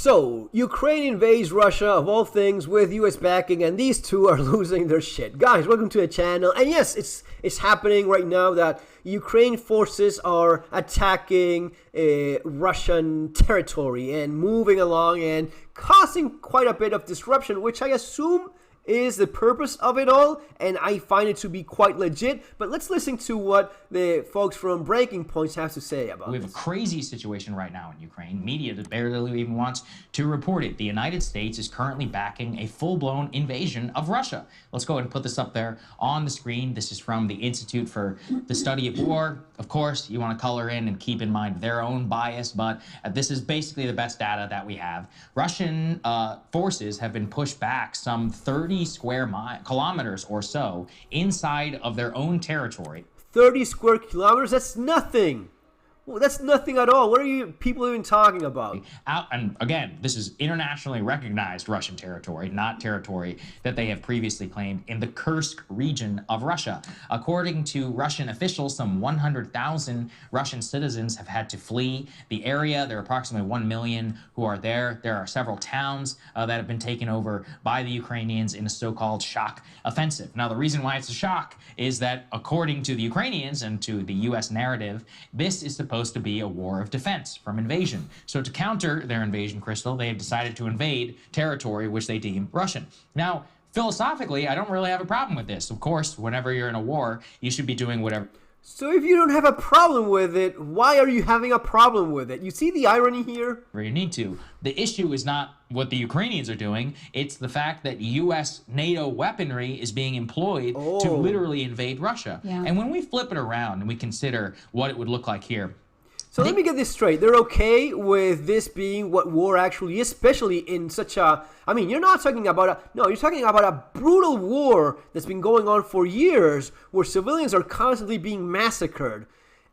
So, Ukraine invades Russia, of all things, with US backing, and these two are losing their shit. Guys, welcome to the channel. And yes, it's happening right now that Ukraine forces are attacking Russian territory and moving along and causing quite a bit of disruption, which I assume is the purpose of it all, and I find it to be quite legit. But let's listen to what the folks from Breaking Points have to say about it. We have a crazy situation right now in Ukraine. Media barely even wants to report it. The United States is currently backing a full-blown invasion of Russia. Let's go ahead and put this up there on the screen. This is from the Institute for the Study of War. Of course, you want to color in and keep in mind their own bias, but this is basically the best data that we have. Russian forces have been pushed back some 30 square kilometers or so inside of their own territory. 30 square kilometers? That's nothing. Well, that's nothing at all. What are you people even talking about? And again, this is internationally recognized Russian territory, not territory that they have previously claimed in the Kursk region of Russia. According to Russian officials, some 100,000 Russian citizens have had to flee the area. There are approximately 1 million who are there. There are several towns that have been taken over by the Ukrainians in a so-called shock offensive. Now, the reason why it's a shock is that, according to the Ukrainians and to the U.S. narrative, this is supposed to be a war of defense from invasion. So to counter their invasion, Crystal, they have decided to invade territory which they deem Russian. Now, philosophically, I don't really have a problem with this. Of course, whenever you're in a war, you should be doing whatever. So if you don't have a problem with it, why are you having a problem with it? You see the irony here? You need to. The issue is not what the Ukrainians are doing. It's the fact that U.S. NATO weaponry is being employed to literally invade Russia. Yeah. And when we flip it around and we consider what it would look like here. So let me get this straight. They're okay with this being what war actually is, especially in such a... I mean, you're not talking about you're talking about a brutal war that's been going on for years where civilians are constantly being massacred.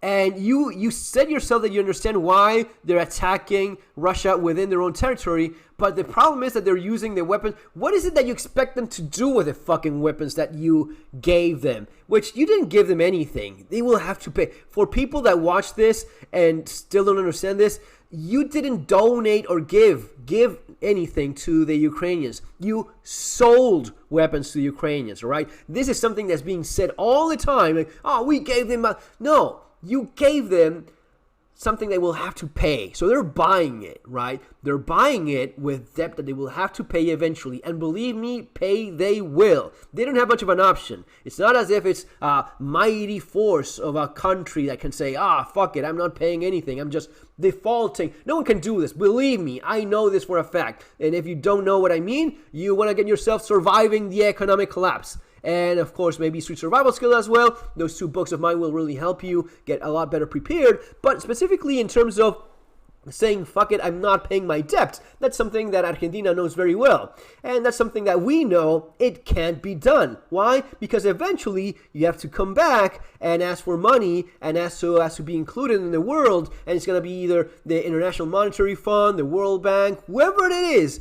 And you said yourself that you understand why they're attacking Russia within their own territory, but the problem is that they're using the weapons. What is it that you expect them to do with the fucking weapons that you gave them? Which you didn't give them anything. They will have to pay. For people that watch this and still don't understand this, you didn't donate or give anything to the Ukrainians. You sold weapons to the Ukrainians, all right? This is something that's being said all the time. Like, oh, we gave them... No. You gave them something they will have to pay. So they're buying it, right? They're buying it with debt that they will have to pay eventually. And believe me, pay they will. They don't have much of an option. It's not as if it's a mighty force of a country that can say, fuck it, I'm not paying anything. I'm just defaulting. No one can do this. Believe me, I know this for a fact. And if you don't know what I mean, you want to get yourself surviving the economic collapse. And, of course, maybe Street Survival Skill as well. Those two books of mine will really help you get a lot better prepared. But specifically in terms of saying, fuck it, I'm not paying my debt, that's something that Argentina knows very well. And that's something that we know it can't be done. Why? Because eventually you have to come back and ask for money and ask to be included in the world. And it's going to be either the International Monetary Fund, the World Bank, whoever it is.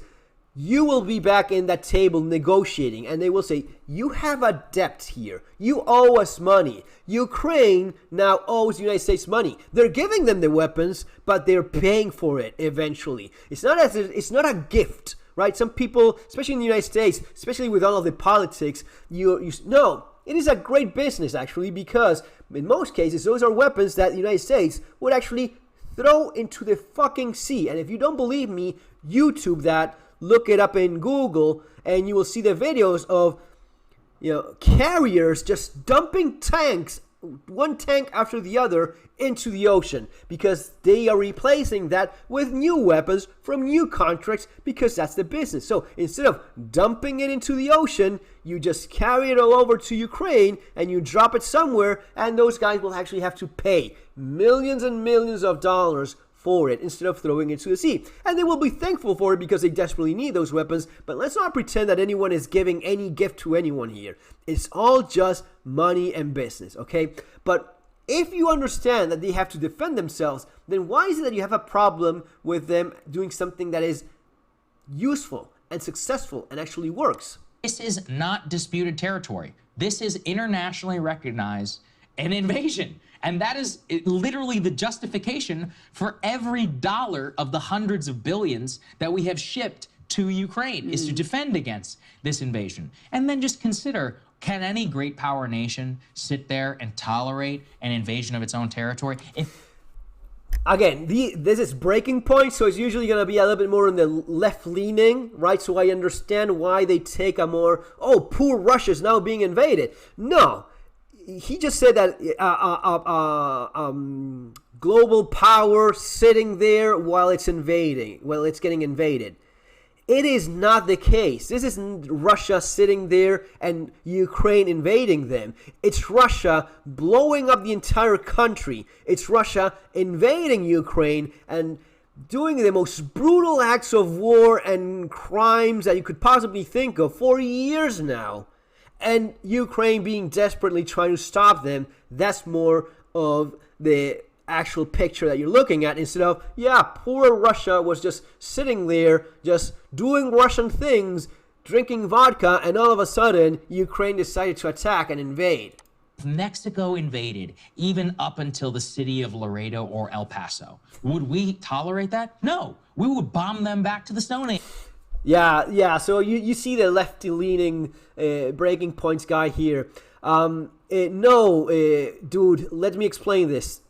You will be back in that table negotiating, and they will say, you have a debt here. You owe us money. Ukraine now owes the United States money. They're giving them the weapons, but they're paying for it eventually. It's not a gift, right? Some people, especially in the United States, especially with all of the politics, no, it is a great business, actually, because in most cases, those are weapons that the United States would actually throw into the fucking sea. And if you don't believe me, YouTube that. Look it up in Google, and you will see the videos of, carriers just dumping tanks, one tank after the other, into the ocean because they are replacing that with new weapons from new contracts because that's the business. So instead of dumping it into the ocean, you just carry it all over to Ukraine and you drop it somewhere, and those guys will actually have to pay millions and millions of dollars for it instead of throwing it to the sea. And they will be thankful for it because they desperately need those weapons. But let's not pretend that anyone is giving any gift to anyone here. It's all just money and business, okay? But if you understand that they have to defend themselves, then why is it that you have a problem with them doing something that is useful and successful and actually works? This is not disputed territory. This is internationally recognized an invasion. And that is literally the justification for every dollar of the hundreds of billions that we have shipped to Ukraine, is to defend against this invasion. And then just consider, can any great power nation sit there and tolerate an invasion of its own territory? Again, this is breaking point, so it's usually going to be a little bit more in the left-leaning, right? So I understand why they take a more, oh, poor Russia's now being invaded. No. He just said that global power sitting there while it's getting invaded. It is not the case. This isn't Russia sitting there and Ukraine invading them. It's Russia blowing up the entire country. It's Russia invading Ukraine and doing the most brutal acts of war and crimes that you could possibly think of for years now. And Ukraine being desperately trying to stop them. That's more of the actual picture that you're looking at, instead of, yeah, poor Russia was just sitting there, just doing Russian things, drinking vodka, and all of a sudden, Ukraine decided to attack and invade. If Mexico invaded, even up until the city of Laredo or El Paso, would we tolerate that? No. We would bomb them back to the Stone Age. Yeah. So you see the lefty-leaning breaking points guy here. Dude, let me explain this.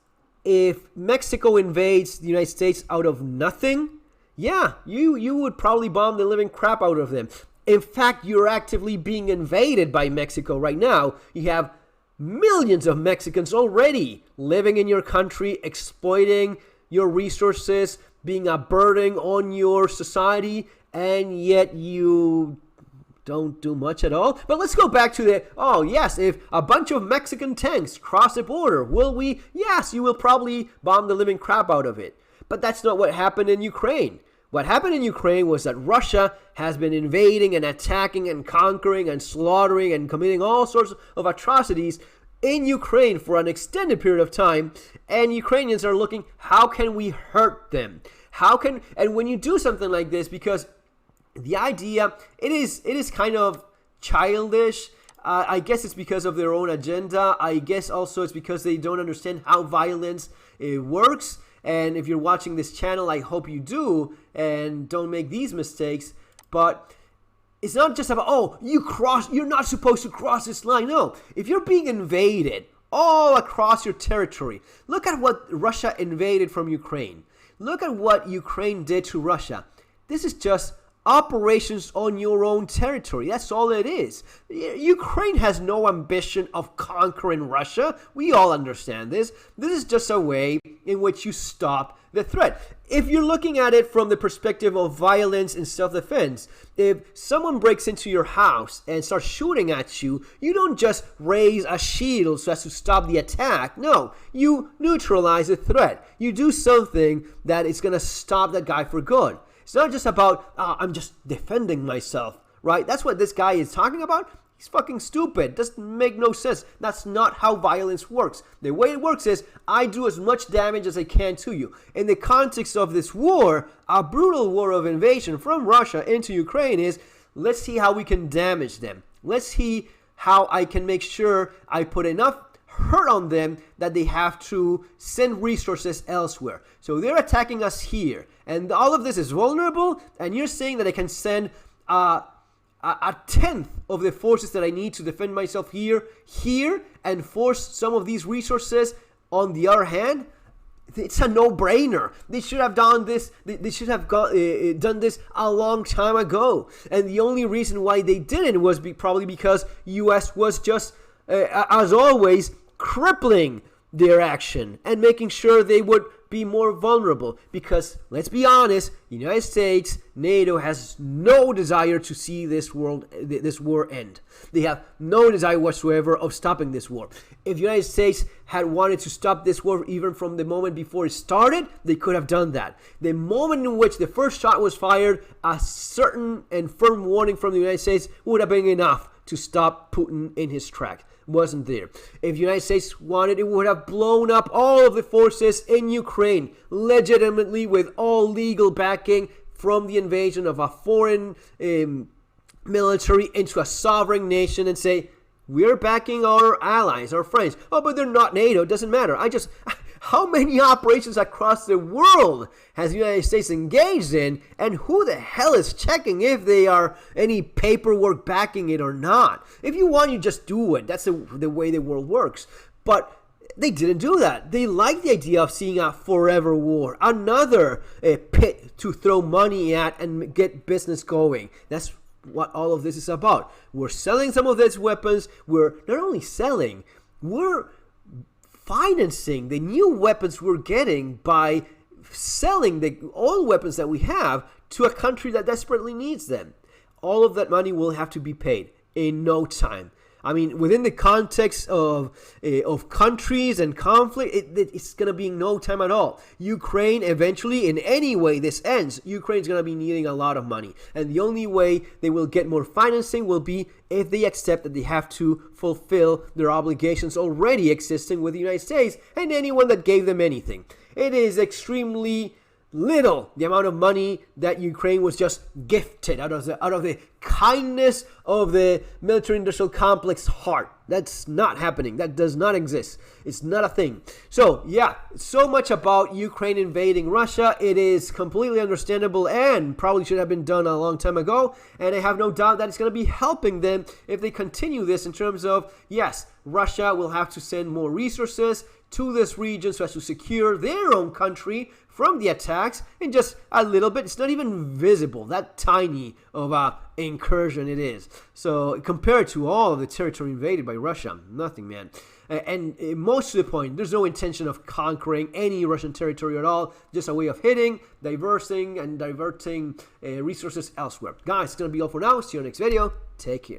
If Mexico invades the United States out of nothing, yeah, you would probably bomb the living crap out of them. In fact, you're actively being invaded by Mexico right now. You have millions of Mexicans already living in your country, exploiting your resources, being a burden on your society, and yet you don't do much at all. But let's go back to if a bunch of Mexican tanks cross the border, will we? Yes, you will probably bomb the living crap out of it. But that's not what happened in Ukraine. What happened in Ukraine was that Russia has been invading and attacking and conquering and slaughtering and committing all sorts of atrocities in Ukraine for an extended period of time, and Ukrainians are looking, how can we hurt them? And when you do something like this, because the idea, it is kind of childish. I guess it's because of their own agenda. I guess also it's because they don't understand how violence works. And if you're watching this channel, I hope you do and don't make these mistakes. But it's not just about, you're not supposed to cross this line. No, if you're being invaded all across your territory, look at what Russia invaded from Ukraine. Look at what Ukraine did to Russia. This is just operations on your own territory. That's all it is. Ukraine has no ambition of conquering Russia. We all understand this. This is just a way in which you stop the threat. If you're looking at it from the perspective of violence and self-defense, if someone breaks into your house and starts shooting at you, you don't just raise a shield so as to stop the attack. No, you neutralize the threat. You do something that is going to stop that guy for good. It's not just about, I'm just defending myself, right? That's what this guy is talking about. He's fucking stupid. Doesn't make no sense. That's not how violence works. The way it works is, I do as much damage as I can to you. In the context of this war, a brutal war of invasion from Russia into Ukraine is, let's see how we can damage them. Let's see how I can make sure I put enough hurt on them that they have to send resources elsewhere. So they're attacking us here, and all of this is vulnerable, and you're saying that I can send a tenth of the forces that I need to defend myself here, and force some of these resources on the other hand? It's a no-brainer. They should have done this. They should have done this a long time ago. And the only reason why they didn't was probably because U.S. was just, as always, crippling their action and making sure they would be more vulnerable. Because, let's be honest, the United States, NATO has no desire to see this war end. They have no desire whatsoever of stopping this war. If the United States had wanted to stop this war even from the moment before it started, they could have done that. The moment in which the first shot was fired, a certain and firm warning from the United States would have been enough to stop Putin in his track. Wasn't there. If the United States wanted, it would have blown up all of the forces in Ukraine, legitimately, with all legal backing from the invasion of a foreign military into a sovereign nation, and say, we're backing our allies, our friends. Oh, but they're not NATO. It doesn't matter. How many operations across the world has the United States engaged in, and who the hell is checking if they are any paperwork backing it or not? If you want, you just do it. That's the way the world works. But they didn't do that. They like the idea of seeing a forever war, another pit to throw money at and get business going. That's what all of this is about. We're selling some of these weapons. We're not only selling, we're financing the new weapons we're getting by selling the old weapons that we have to a country that desperately needs them. All of that money will have to be paid in no time. I mean, within the context of countries and conflict, it's going to be in no time at all. Ukraine, eventually, in any way this ends, Ukraine is going to be needing a lot of money. And the only way they will get more financing will be if they accept that they have to fulfill their obligations already existing with the United States and anyone that gave them anything. It is extremely little the amount of money that Ukraine was just gifted out of the kindness of the military-industrial complex heart. That's not happening. That does not exist. It's not a thing. So yeah, so much about Ukraine invading Russia. It is completely understandable and probably should have been done a long time ago. And I have no doubt that it's going to be helping them if they continue this in terms of, yes, Russia will have to send more resources to this region so as to secure their own country from the attacks in just a little bit. It's not even visible, that tiny of a incursion it is. So compared to all of the territory invaded by Russia, nothing, man. And most to the point, there's no intention of conquering any Russian territory at all, just a way of hitting, diverting resources elsewhere. Guys, it's going to be all for now. See you in the next video. Take care.